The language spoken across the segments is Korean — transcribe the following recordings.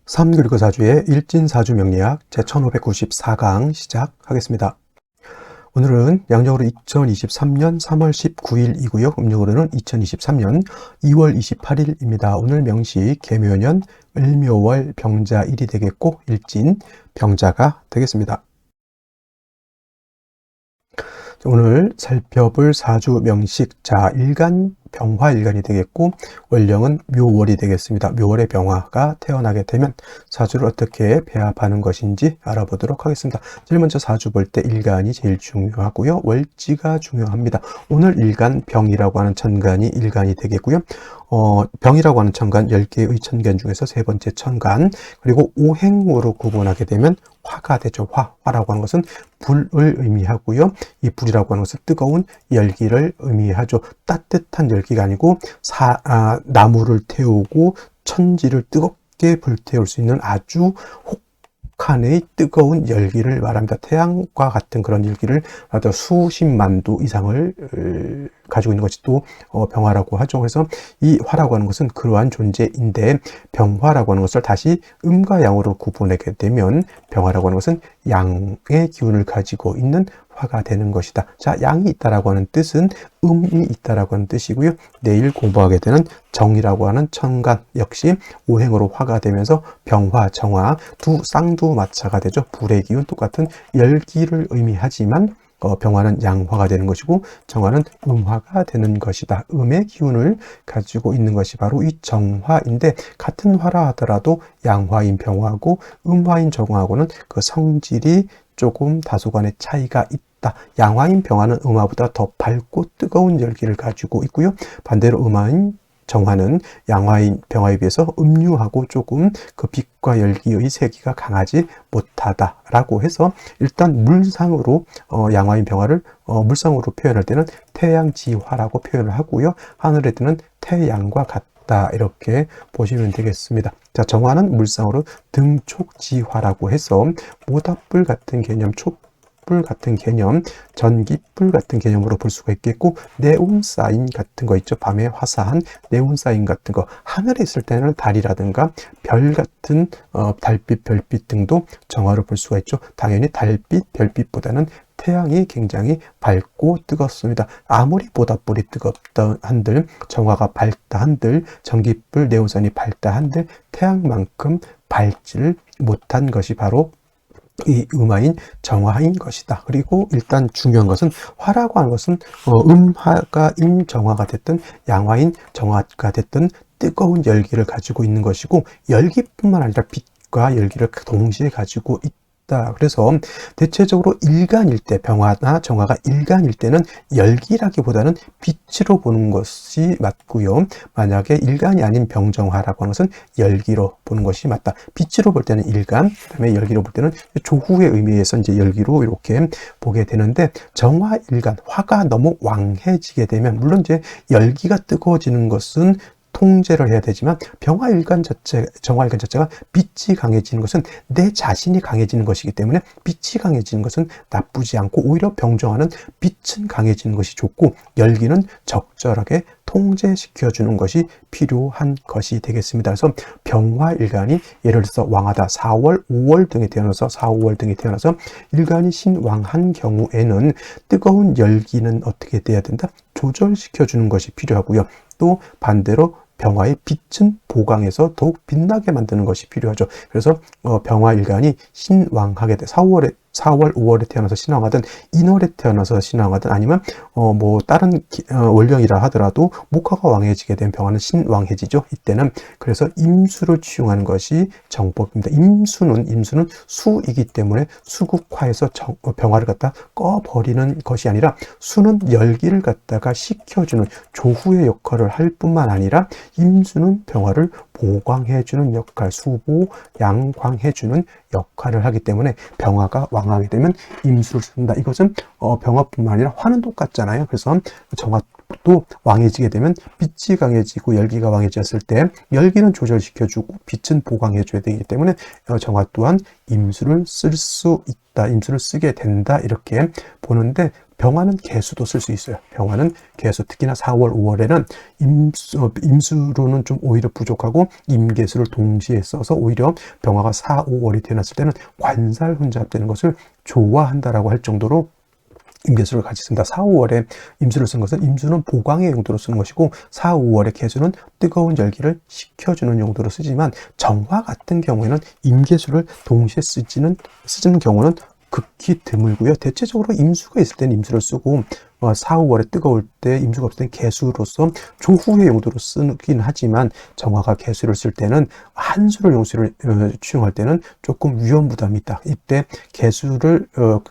삼교육사주의 일진사주 명리학 제1594강 시작하겠습니다. 오늘은 양력으로 2023년 3월 19일이고요. 음력으로는 2023년 2월 28일입니다. 오늘 명시 계묘년 을묘월 병자일이 되겠고 일진 병자가 되겠습니다. 오늘 살펴볼 사주 명식, 일간 병화일간이 되겠고 월령은 묘월이 되겠습니다. 묘월의 병화가 태어나게 되면 사주를 어떻게 배합하는 것인지 알아보도록 하겠습니다. 제일 먼저 사주 볼 때 일간이 제일 중요하고요. 월지가 중요합니다. 오늘 일간 병이라고 하는 천간이 일간이 되겠고요. 병이라고 하는 천간 10개의 천간 중에서 세 번째 천간, 그리고 오행으로 구분하게 되면 화가 되죠. 화라고 하는 것은 불을 의미하고요. 이 불이라고 하는 것은 뜨거운 열기를 의미하죠. 따뜻한 열기가 아니고 나무를 태우고 천지를 뜨겁게 불태울 수 있는 아주 혹한의 뜨거운 열기를 말합니다. 태양과 같은 그런 열기를 수십만 도 이상을 가지고 있는 것이 또 병화라고 하죠. 그래서 이 화라고 하는 것은 그러한 존재인데, 병화라고 하는 것을 다시 음과 양으로 구분하게 되면 병화라고 하는 것은 양의 기운을 가지고 있는 화가 되는 것이다. 자, 양이 있다라고 하는 뜻은 음이 있다라고 하는 뜻이고요. 내일 공부하게 되는 정이라고 하는 천간 역시 오행으로 화가 되면서 병화, 정화 두 쌍두마차가 되죠. 불의 기운, 똑같은 열기를 의미하지만 병화는 양화가 되는 것이고 정화는 음화가 되는 것이다. 음의 기운을 가지고 있는 것이 바로 이 정화인데, 같은 화라 하더라도 양화인 병화하고 음화인 정화하고는 그 성질이 조금 다소간의 차이가 있다. 양화인 병화는 음화보다 더 밝고 뜨거운 열기를 가지고 있고요. 반대로 음화인 정화는 양화인 병화에 비해서 음유하고 조금 그 빛과 열기의 세기가 강하지 못하다라고 해서, 일단 물상으로 양화인 병화를 물상으로 표현할 때는 태양지화라고 표현을 하고요. 하늘에 뜨는 태양과 같다, 이렇게 보시면 되겠습니다. 자, 정화는 물상으로 등촉지화라고 해서 모닥불 같은 개념, 촛불 같은 개념, 전기불 같은 개념으로 볼 수가 있겠고, 네온사인 같은 거 있죠. 밤에 화사한 네온사인 같은 거, 하늘에 있을 때는 달이라든가 별 같은 달빛, 별빛 등도 정화로 볼 수가 있죠. 당연히 달빛, 별빛보다는 태양이 굉장히 밝고 뜨겁습니다. 아무리 보다불이 뜨겁다 한들, 정화가 밝다 한들, 전기불, 네온산이 밝다 한들 태양만큼 밝지를 못한 것이 바로 이 음화인 정화인 것이다. 그리고 일단 중요한 것은 화라고 하는 것은 음화가 인 정화가 됐든 양화인 정화가 됐든 뜨거운 열기를 가지고 있는 것이고, 열기뿐만 아니라 빛과 열기를 동시에 가지고 있다. 그래서 대체적으로 일간일 때, 병화나 정화가 일간일 때는 열기라기보다는 빛으로 보는 것이 맞고요. 만약에 일간이 아닌 병정화라고 하는 것은 열기로 보는 것이 맞다. 빛으로 볼 때는 일간, 그다음에 열기로 볼 때는 조후의 의미에서 이제 열기로 이렇게 보게 되는데, 정화, 일간, 화가 너무 왕해지게 되면, 물론 이제 열기가 뜨거워지는 것은 통제를 해야 되지만, 병화일간 자체, 정화일간 자체가 빛이 강해지는 것은 내 자신이 강해지는 것이기 때문에 빛이 강해지는 것은 나쁘지 않고, 오히려 병정화는 빛은 강해지는 것이 좋고 열기는 적절하게 통제시켜주는 것이 필요한 것이 되겠습니다. 그래서 병화일간이 예를 들어서 왕하다 4월, 5월 등에 태어나서 4, 5월 등에 태어나서 일간이 신왕한 경우에는 뜨거운 열기는 어떻게 돼야 된다? 조절시켜주는 것이 필요하고요. 또 반대로 병화의 빛은 보강해서 더욱 빛나게 만드는 것이 필요하죠. 그래서 병화일간이 신왕하게 돼 4월, 5월에 태어나서 신왕하든 인월에 태어나서 신왕하든, 아니면 뭐 다른 월령이라 하더라도 목화가 왕해지게 된 병화는 신왕해지죠. 이때는 그래서 임수를 취용하는 것이 정법입니다. 임수는 수이기 때문에 수국화해서 병화를 갖다 꺼버리는 것이 아니라, 수는 열기를 갖다가 식혀주는 조후의 역할을 할 뿐만 아니라 임수는 병화를 보강해주는 역할, 수보 양광해주는 역할을 하기 때문에 병화가 왕하게 되면 임수를 쓴다. 이것은 병화뿐만 아니라 화는 똑같잖아요. 그래서 정화 또 왕해지게 되면 빛이 강해지고 열기가 왕해졌을 때 열기는 조절시켜주고 빛은 보강해줘야 되기 때문에 정화 또한 임수를 쓸 수 있다, 임수를 쓰게 된다, 이렇게 보는데, 병화는 개수도 쓸 수 있어요. 병화는 개수, 특히나 4월, 5월에는 임수로는 좀 오히려 부족하고 임계수를 동시에 써서 오히려 병화가 4, 5월이 태어났을 때는 관살 혼잡되는 것을 좋아한다라고 할 정도로 임계수를 같이 쓴다. 4, 5월에 임수를 쓴 것은 임수는 보강의 용도로 쓰는 것이고 4, 5월의 개수는 뜨거운 열기를 식혀주는 용도로 쓰지만 정화 같은 경우에는 임계수를 동시에 쓰는 경우는 극히 드물고요. 대체적으로 임수가 있을 때는 임수를 쓰고 4, 5월에 뜨거울 때 임수가 없을 때는 개수로서 조후의 용도로 쓰긴 하지만 정화가 개수를 쓸 때는 한수를 용수를 취용할 때는 조금 위험 부담이 있다. 이때 개수를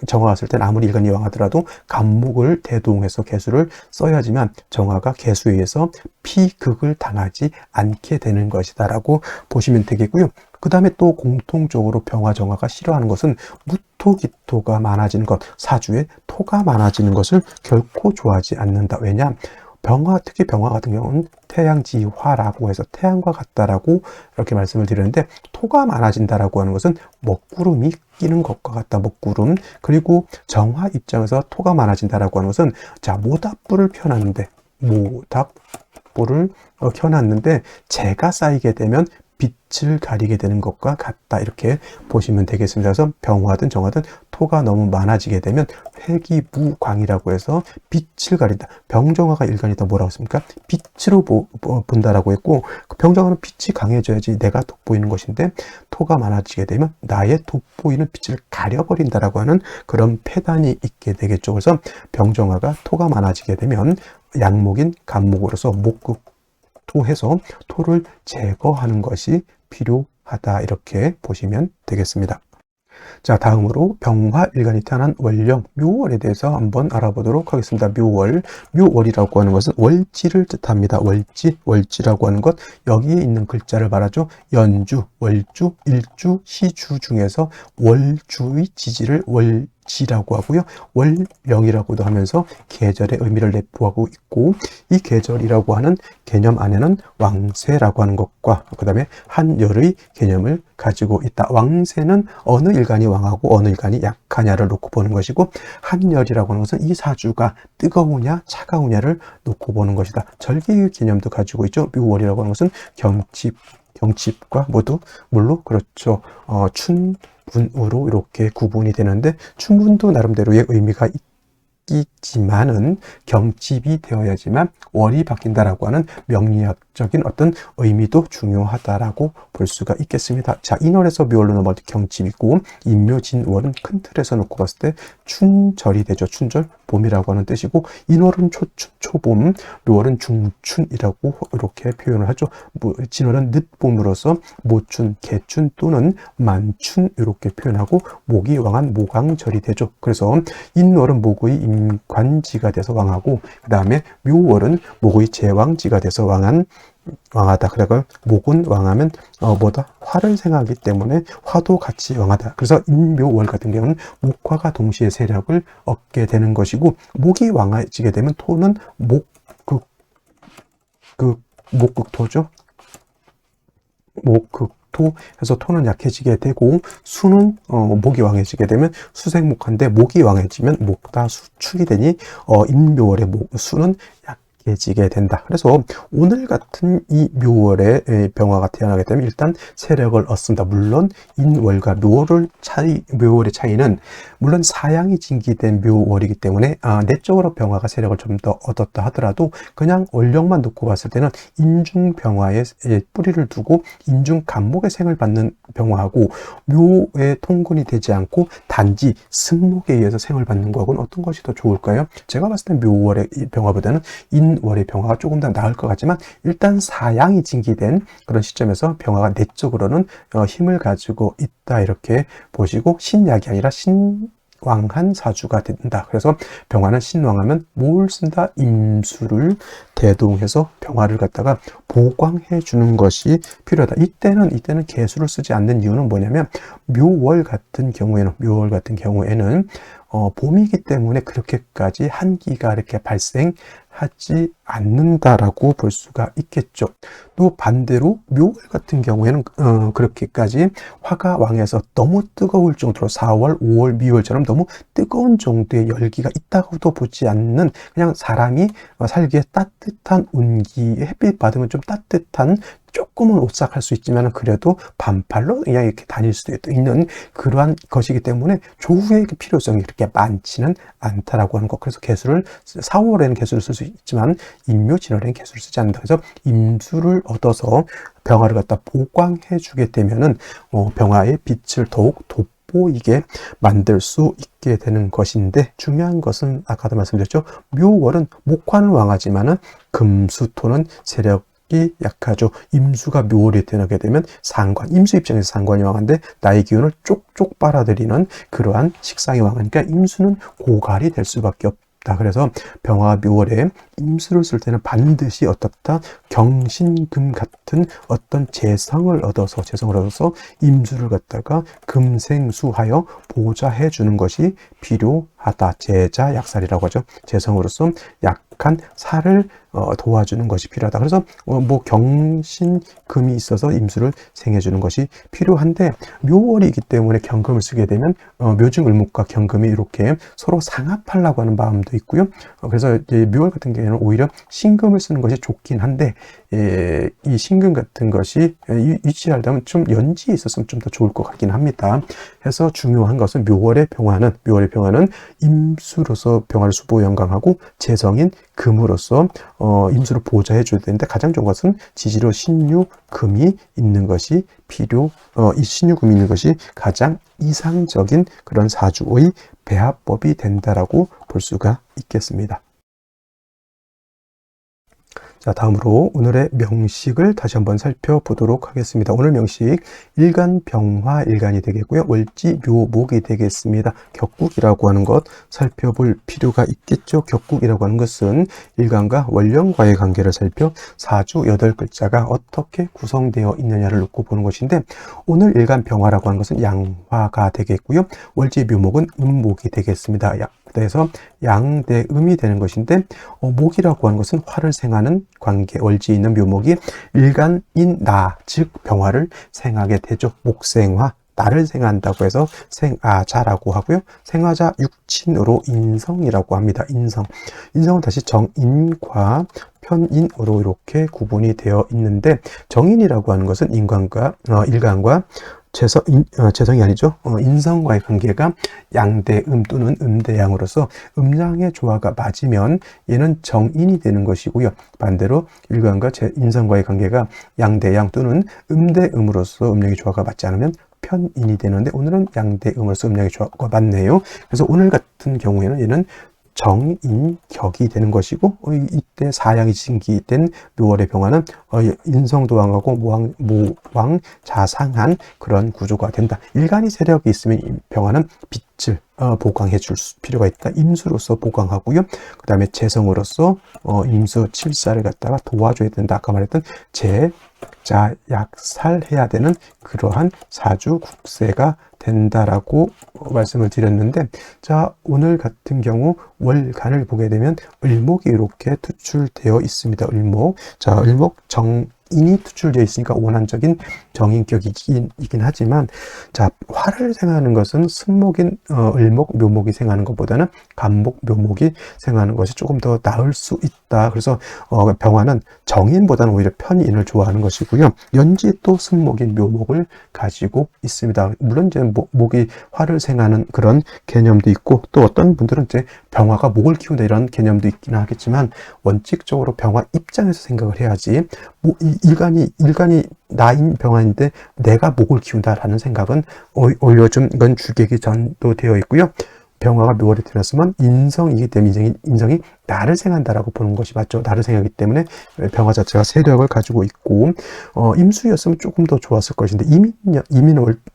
정화가 쓸 때는 아무리 일간이 왕하더라도 간목을 대동해서 개수를 써야지만 정화가 개수에 의해서 피극을 당하지 않게 되는 것이다 라고 보시면 되겠고요. 그 다음에 또 공통적으로 병화, 정화가 싫어하는 것은 무토기토가 많아지는 것, 사주에 토가 많아지는 것을 결코 좋아하지 않는다. 왜냐? 병화, 특히 병화 같은 경우는 태양지화라고 해서 태양과 같다라고 이렇게 말씀을 드리는데, 토가 많아진다라고 하는 것은 먹구름이 끼는 것과 같다. 먹구름. 그리고 정화 입장에서 토가 많아진다라고 하는 것은, 자, 모닥불을 펴놨는데, 모닥불을 켜놨는데 재가 쌓이게 되면 빛을 가리게 되는 것과 같다, 이렇게 보시면 되겠습니다. 그래서 병화든 정화든 토가 너무 많아지게 되면 회기무광이라고 해서 빛을 가린다. 병정화가 일간이다 뭐라고 했습니까? 빛으로 본다라고 했고, 병정화는 빛이 강해져야지 내가 돋보이는 것인데 토가 많아지게 되면 나의 돋보이는 빛을 가려버린다라고 하는 그런 폐단이 있게 되겠죠. 그래서 병정화가 토가 많아지게 되면 양목인 간목으로서 목극토해서 토를 제거하는 것이 필요하다, 이렇게 보시면 되겠습니다. 자, 다음으로 병화일간이 태어난 월령, 묘월에 대해서 한번 알아보도록 하겠습니다. 묘월이라고 하는 것은 월지를 뜻합니다. 월지라고 하는 것, 여기에 있는 글자를 말하죠. 연주, 월주, 일주, 시주 중에서 월주의 지지를 월지라고 하고요. 월령이라고도 하면서 계절의 의미를 내포하고 있고, 이 계절이라고 하는 개념 안에는 왕세라고 하는 것과 그 다음에 한열의 개념을 가지고 있다. 왕세는 어느 일간이 왕하고 어느 일간이 약하냐를 놓고 보는 것이고, 한열이라고 하는 것은 이 사주가 뜨거우냐 차가우냐를 놓고 보는 것이다. 절기의 개념도 가지고 있죠. 묘월이라고 하는 것은 경칩과 물로 그렇죠. 춘분으로 이렇게 구분이 되는데, 춘분도 나름대로의 의미가 있지만은 경칩이 되어야지만 월이 바뀐다라고 하는 명리학적인 어떤 의미도 중요하다라고 볼 수가 있겠습니다. 자, 인월에서 묘월로 넘어갈 때 경칩이고, 인묘진월은 큰 틀에서 놓고 봤을 때 춘절이 되죠. 춘절, 봄이라고 하는 뜻이고, 인월은 초춘, 초봄, 묘월은 중춘이라고 이렇게 표현을 하죠. 진월은 늦봄으로서 모춘, 개춘 또는 만춘 이렇게 표현하고, 목이 왕한 모강절이 되죠. 그래서 인월은 목의 임관지가 돼서 왕하고, 그 다음에 묘월은 목의 제왕지가 돼서 왕하다. 그러니까 목은 왕하면 화를 생하기 때문에 화도 같이 왕하다. 그래서 인묘월 같은 경우는 목화가 동시에 세력을 얻게 되는 것이고, 목이 왕해지게 되면 토는 목극토죠. 목극토 해서 토는 약해지게 되고, 수는 목이 왕해지게 되면 수생목한데, 목이 왕해지면 목다수축이 되니 인묘월의 수는 약해지게 된다. 그래서 오늘 같은 이 묘월에 병화가 태어나게 되면 일단 세력을 얻습니다. 물론 인월과 묘월의 차이는, 물론 사양이 진기된 묘월이기 때문에 내적으로 병화가 세력을 좀 더 얻었다 하더라도, 그냥 월령만 놓고 봤을 때는 인중병화에 뿌리를 두고 인중간목의 생을 받는 병화하고, 묘의 통근이 되지 않고 단지 승목에 의해서 생을 받는 거하고는 어떤 것이 더 좋을까요? 제가 봤을 때 묘월의 병화보다는 인월의 병화가 조금 더 나을 것 같지만, 일단 사양이 진기된 그런 시점에서 병화가 내적으로는 힘을 가지고 있다, 이렇게 보시고, 신약이 아니라 신왕한 사주가 된다. 그래서 병화는 신왕하면 뭘 쓴다? 임수를 대동해서 병화를 갖다가 보강해 주는 것이 필요하다. 이때는 개수를 쓰지 않는 이유는 뭐냐면, 묘월 같은 경우에는 봄이기 때문에 그렇게까지 한기가 이렇게 발생하지 않는다라고 볼 수가 있겠죠. 또 반대로 묘월 같은 경우에는 그렇게까지 화가 왕해서 너무 뜨거울 정도로 4월, 5월, 미월처럼 너무 뜨거운 정도의 열기가 있다고도 보지 않는, 그냥 사람이 살기에 따뜻한 온기, 햇빛 받으면 좀 따뜻한, 조금은 오싹할 수 있지만 그래도 반팔로 그냥 이렇게 다닐 수도 있는 그러한 것이기 때문에 조후의 필요성이 그렇게 많지는 않다라고 하는 것. 그래서 개수를 4월에는 개수를 쓸 수 있지만 임묘, 진월에는 개수를 쓰지 않는다. 그래서 임수를 얻어서 병화를 갖다 보강해 주게 되면은 병화의 빛을 더욱 돋보이게 만들 수 있게 되는 것인데, 중요한 것은 아까도 말씀드렸죠. 묘월은 목화는 왕하지만은 금수토는 세력 이 약하죠. 임수가 묘월에 태어나게 되면 상관, 임수 입장에서 상관이 왕한데 나의 기운을 쪽쪽 빨아들이는 그러한 식상이 왕하니까 임수는 고갈이 될 수밖에 없다. 그래서 병화 묘월에 임수를 쓸 때는 반드시 어떻다, 경신금 같은 어떤 재성을 얻어서 임수를 갖다가 금생수하여 보좌해 주는 것이 필요하다. 제자약살이라고 하죠. 재성으로서 약한 살을 도와주는 것이 필요하다. 그래서 뭐 경신금이 있어서 임수를 생해주는 것이 필요한데, 묘월이기 때문에 경금을 쓰게 되면 묘증을목과 경금이 이렇게 서로 상합하려고 하는 마음도 있고요. 그래서 이제 묘월 같은 경우에는 오히려 신금을 쓰는 것이 좋긴 한데, 이 신금 같은 것이 위치하려면 좀 연지에 있었으면 좀 더 좋을 것 같긴 합니다. 그래서 중요한 것은 묘월의 병화는 임수로서 병화를 수보 영광하고 재성인 금으로서 임수를 보좌해 줘야 되는데, 가장 좋은 것은 지지로 신유금이 있는 것이 이 신유금이 있는 것이 가장 이상적인 그런 사주의 배합법이 된다라고 볼 수가 있겠습니다. 자, 다음으로 오늘의 명식을 다시 한번 살펴보도록 하겠습니다. 오늘 명식 일간 병화 일간이 되겠고요. 월지 묘목이 되겠습니다. 격국이라고 하는 것 살펴볼 필요가 있겠죠. 격국이라고 하는 것은 일간과 월령과의 관계를 살펴 사주 8글자가 어떻게 구성되어 있느냐를 놓고 보는 것인데, 오늘 일간 병화라고 하는 것은 양화가 되겠고요. 월지 묘목은 음목이 되겠습니다. 그래서 양대음이 되는 것인데, 목이라고 하는 것은 화를 생하는 관계, 월지에 있는 묘목이 일간인 나, 즉 병화를 생하게 되죠. 목생화, 나를 생한다고 해서 생아자라고 하고요. 생화자 육친으로 인성이라고 합니다. 인성은 다시 정인과 편인으로 이렇게 구분이 되어 있는데, 정인이라고 하는 것은 일간과 재성이 아니죠. 인성과의 관계가 양대음 또는 음대양으로서 음양의 조화가 맞으면 얘는 정인이 되는 것이고요. 반대로 일간과 인성과의 관계가 양대양 또는 음대음으로서 음양의 조화가 맞지 않으면 편인이 되는데, 오늘은 양대음으로서 음양의 조화가 맞네요. 그래서 오늘 같은 경우에는 얘는 정인격이 되는 것이고, 이때 사양이 진기된 묘월의 병화는 인성도 왕하고 모왕 자상한 그런 구조가 된다. 일간이 세력이 있으면 이 병화는 빛을 보강해 줄 필요가 있다. 임수로서 보강하고요. 그 다음에 재성으로서 임수 칠사를 갖다가 도와줘야 된다. 아까 말했던 약살해야 되는 그러한 사주 국세가 된다라고 말씀을 드렸는데, 자, 오늘 같은 경우 월간을 보게 되면 을목이 이렇게 투출되어 있습니다. 을목. 자, 을목 정인이 투출되어 있으니까 원한적인 정인격이긴 하지만, 자, 화를 생하는 것은 승목인 을목, 묘목이 생하는 것보다는 간목, 묘목이 생하는 것이 조금 더 나을 수 있다. 그래서 병화는 정인보다는 오히려 편인을 좋아하는 것이고요. 연지 또 승목인 묘목을 가지고 있습니다. 물론 이제 목이 화를 생하는 그런 개념도 있고, 또 어떤 분들은 이제 병화가 목을 키운다 이런 개념도 있기는 하겠지만, 원칙적으로 병화 입장에서 생각을 해야지, 일간이 나인 병화인데 내가 목을 키운다라는 생각은 오히려 좀 이건 주객이 전도되어 있고요. 병화가 묘월에 태어났으면 인성이기 때문에 인성이 나를 생한다라고 보는 것이 맞죠. 나를 생하기 때문에 병화 자체가 세력을 가지고 있고, 임수였으면 조금 더 좋았을 것인데,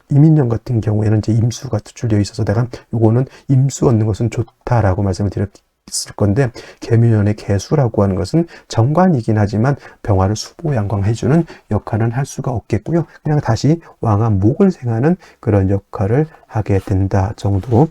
이민년 같은 경우에는 이제 임수가 투출되어 있어서 내가 요거는 임수 얻는 것은 좋다라고 말씀을 드렸을 건데, 개묘년의 개수라고 하는 것은 정관이긴 하지만 병화를 수보양광해주는 역할은 할 수가 없겠고요. 그냥 다시 왕한 목을 생하는 그런 역할을 하게 된다 정도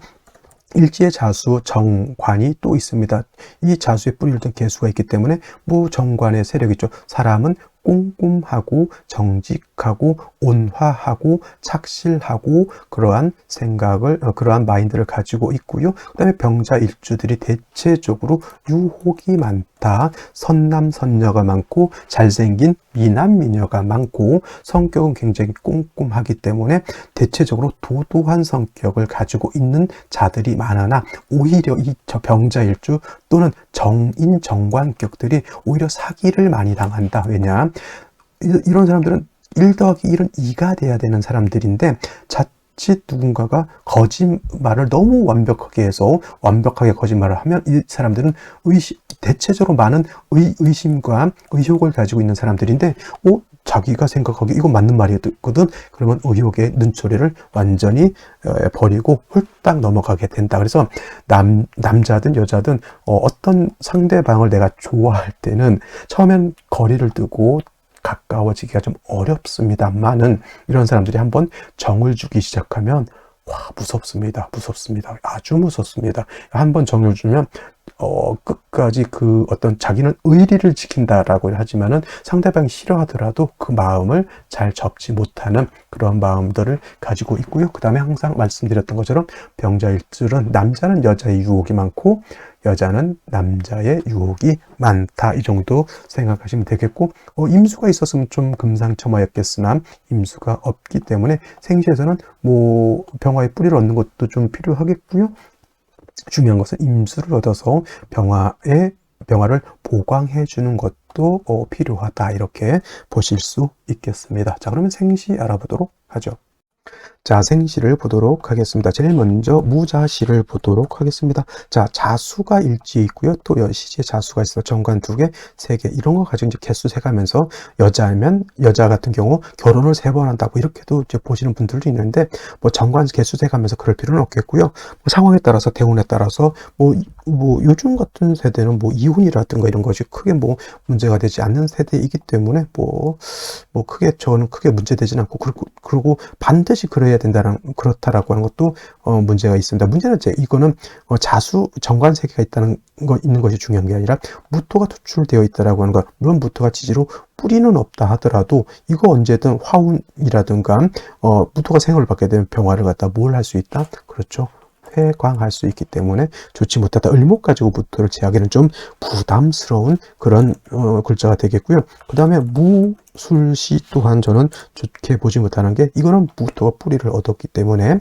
일지의 자수 정관이 또 있습니다. 이 자수에 뿌리를 둔 개수가 있기 때문에 무정관의 세력이 있죠. 사람은 꼼꼼하고 정직하고 온화하고 착실하고 그러한 생각을 그러한 마인드를 가지고 있고요. 그다음에 병자 일주들이 대체적으로 유혹이 많다. 선남 선녀가 많고 잘생긴 미남 미녀가 많고 성격은 굉장히 꼼꼼하기 때문에 대체적으로 도도한 성격을 가지고 있는 자들이 많으나 오히려 이 병자 일주 또는 정인 정관격들이 오히려 사기를 많이 당한다. 왜냐? 이런 사람들은 1 더하기 1은 2가 돼야 되는 사람들인데 자칫 누군가가 거짓말을 너무 완벽하게 해서 완벽하게 거짓말을 하면 이 사람들은 대체적으로 많은 의심과 의혹을 가지고 있는 사람들인데 자기가 생각하기 이거 맞는 말이거든. 그러면 의혹의 눈초리를 완전히 버리고 홀딱 넘어가게 된다. 그래서 남자든 여자든 어떤 상대방을 내가 좋아할 때는 처음엔 거리를 두고 가까워지기가 좀 어렵습니다만은 이런 사람들이 한번 정을 주기 시작하면 무섭습니다. 무섭습니다. 아주 무섭습니다. 한번 정을 주면 끝까지 그 어떤 자기는 의리를 지킨다라고 하지만은 상대방이 싫어하더라도 그 마음을 잘 접지 못하는 그런 마음들을 가지고 있고요. 그 다음에 항상 말씀드렸던 것처럼 병자일주는 남자는 여자의 유혹이 많고 여자는 남자의 유혹이 많다. 이 정도 생각하시면 되겠고 임수가 있었으면 좀 금상첨화였겠으나 임수가 없기 때문에 생시에서는 병화의 뿌리를 얻는 것도 좀 필요하겠고요. 중요한 것은 임수를 얻어서 병화를 보강해 주는 것도 필요하다. 이렇게 보실 수 있겠습니다. 자, 그러면 생시 알아보도록 하죠. 자, 생시를 보도록 하겠습니다. 제일 먼저 무자시를 보도록 하겠습니다. 자, 자수가 일지에 있고요. 또 시지에 자수가 있어요. 정관 2개, 3개 이런 거 가지고 이제 개수 세가면서 여자면 여자 같은 경우 결혼을 3번 한다고 이렇게도 이제 보시는 분들도 있는데 정관 개수 세가면서 그럴 필요는 없겠고요. 상황에 따라서 대운에 따라서 요즘 같은 세대는 이혼이라든가 이런 것이 크게 문제가 되지 않는 세대이기 때문에 저는 크게 문제되지는 않고 그리고 반드시 그래야 그렇다라고 하는 것도 문제가 있습니다. 문제는 이거는 자수 정관 세계가 있는 것이 중요한 게 아니라 무토가 투출되어 있다라고 하는 것. 물론 무토가 지지로 뿌리는 없다 하더라도 이거 언제든 화운이라든가 무토가 생을 받게 되면 병화를 갖다 뭘 할 수 있다? 그렇죠. 회광할 수 있기 때문에 좋지 못하다. 을목 가지고 무토를 제하기는 좀 부담스러운 그런 글자가 되겠고요. 그 다음에 무술시 또한 저는 좋게 보지 못하는 게 이거는 무토가 뿌리를 얻었기 때문에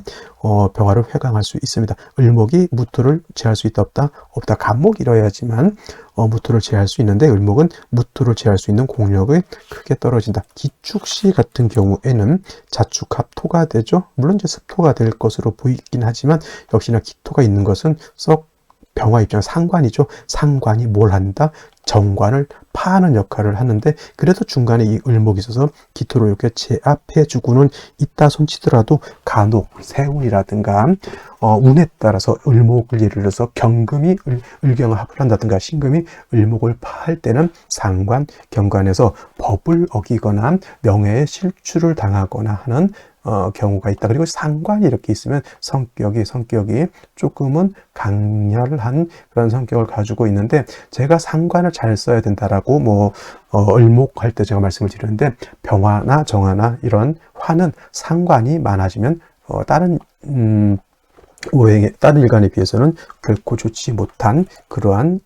병화를 회광할 수 있습니다. 을목이 무토를 제할 수 있다 없다? 없다. 간목이 이뤄야지만 무토를 제할 수 있는데 을목은 무토를 제할 수 있는 공력이 크게 떨어진다. 기축시 같은 경우에는 자축합 토가 되죠. 물론 이제 습토가 될 것으로 보이긴 하지만 역시나 기토가 있는 것은 썩 병화 입장에서 상관이죠. 상관이 뭘 한다? 정관을 파하는 역할을 하는데 그래도 중간에 이 을목이 있어서 기토를 이렇게 제압해 주고는 있다 손치더라도 간혹 세운이라든가 운에 따라서 을목을 예를 들어서 경금이 을경을 합을 한다든가 신금이 을목을 파할 때는 상관, 경관에서 법을 어기거나 명예의 실추를 당하거나 하는 경우가 있다. 그리고 상관이 이렇게 있으면 성격이 조금은 강렬한 그런 성격을 가지고 있는데 제가 상관을 잘 써야 된다라고 을목할 때 제가 말씀을 드렸는데 병화나 정화나 이런 화는 상관이 많아지면 다른 일간에 비해서는 결코 좋지 못한 그러한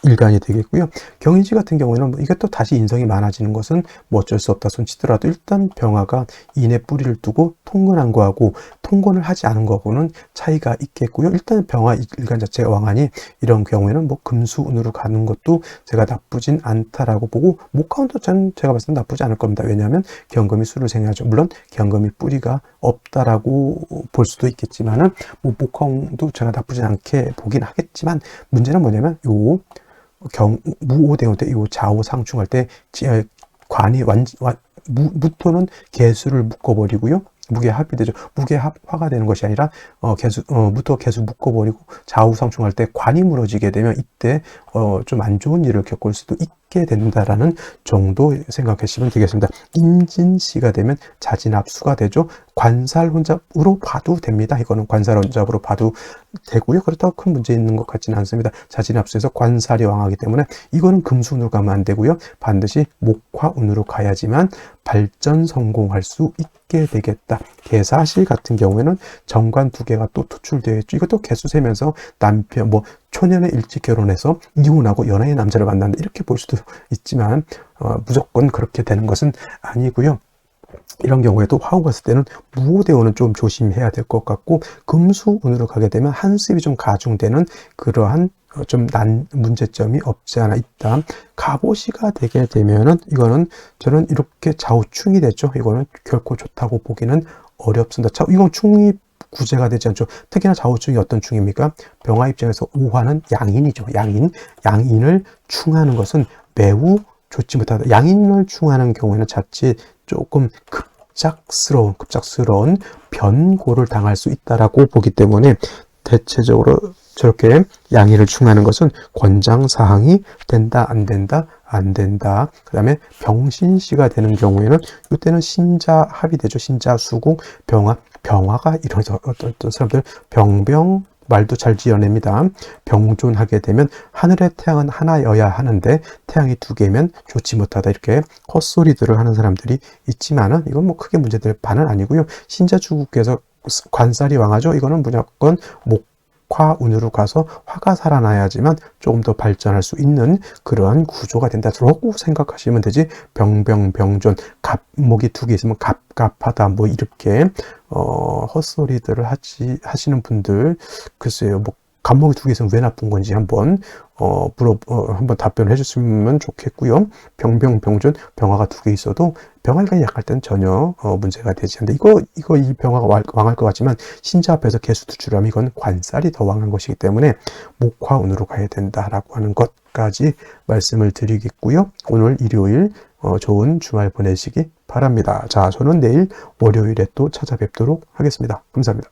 일간이 되겠고요. 경인지 같은 경우에는 이것도 다시 인성이 많아지는 것은 어쩔 수 없다 손치더라도 일단 병화가 인에 뿌리를 두고 통근한 거하고 통근을 하지 않은 거하고는 차이가 있겠고요. 일단 병화 일간 자체가 왕하니 이런 경우에는 금수운으로 가는 것도 제가 나쁘진 않다라고 보고 목화운도 제가 봤을 때 나쁘지 않을 겁니다. 왜냐하면 경금이 수를 생하죠. 물론 경금이 뿌리가 없다라고 볼 수도 있겠지만은 목화운도 제가 나쁘지 않게 보긴 하겠지만 문제는 뭐냐면 무오대오 때 이 좌우상충할 때 관이 무토는 개수를 묶어버리고요. 무게합이 되죠. 무게합화가 되는 것이 아니라 무토가 개수 묶어버리고 좌우상충할 때 관이 무너지게 되면 이때 좀 안 좋은 일을 겪을 수도 있게 된다라는 정도 생각하시면 되겠습니다. 임진시가 되면 자진합수가 되죠. 관살혼잡으로 봐도 됩니다. 이거는 관살혼잡으로 봐도 되고요. 그렇다고 큰 문제 있는 것 같지는 않습니다. 자진합수에서 관살이 왕하기 때문에 이거는 금수운으로 가면 안 되고요. 반드시 목화운으로 가야지만 발전 성공할 수 있게 되겠다. 개사시 같은 경우에는 정관 2개가 또 투출되어 있죠. 이것도 개수 세면서 남편 초년에 일찍 결혼해서 이혼하고 연하의 남자를 만난다 이렇게 볼 수도 있지만 무조건 그렇게 되는 것은 아니고요. 이런 경우에도 화우 갔을 때는 무오대오는 좀 조심해야 될 것 같고, 금수운으로 가게 되면 한습이 좀 가중되는 그러한 좀 문제점이 없지 않아 있다. 갑오시가 되게 되면은 이거는 저는 이렇게 좌우충이 됐죠. 이거는 결코 좋다고 보기는 어렵습니다. 이건 충이 구제가 되지 않죠. 특히나 좌우충이 어떤 충입니까? 병화 입장에서 오화는 양인이죠. 양인을 충하는 것은 매우 좋지 못하다. 양인을 충하는 경우에는 자칫 조금 급작스러운 변고를 당할 수 있다라고 보기 때문에 대체적으로 저렇게 양인을 충하는 것은 권장사항이 된다, 안 된다, 안 된다. 그 다음에 병신시가 되는 경우에는 이때는 신자합이 되죠. 신자수국, 병화가 이루어져 어떤 사람들 말도 잘 지어냅니다. 병존하게 되면 하늘의 태양은 하나여야 하는데 태양이 2개면 좋지 못하다 이렇게 헛소리들을 하는 사람들이 있지만은 이건 크게 문제될 바는 아니고요. 신자주국에서 관살이 왕하죠. 이거는 무조건 목화운으로 가서 화가 살아나야지만 조금 더 발전할 수 있는 그러한 구조가 된다라고 생각하시면 되지. 병존, 목이 2개 있으면 갑갑하다 이렇게 헛소리들을 하시는 분들, 글쎄요, 갑목이 2개 있으면 왜 나쁜 건지 한번 한번 답변을 해줬으면 좋겠고요. 병존, 병화가 2개 있어도 병화일간이 약할 때는 전혀 문제가 되지 않는다. 이 병화가 왕할 것 같지만 신자 앞에서 개수 투출하면 이건 관살이 더 왕한 것이기 때문에 목화운으로 가야 된다라고 하는 것까지 말씀을 드리겠고요. 오늘 일요일 좋은 주말 보내시기 바랍니다. 자, 저는 내일 월요일에 또 찾아뵙도록 하겠습니다. 감사합니다.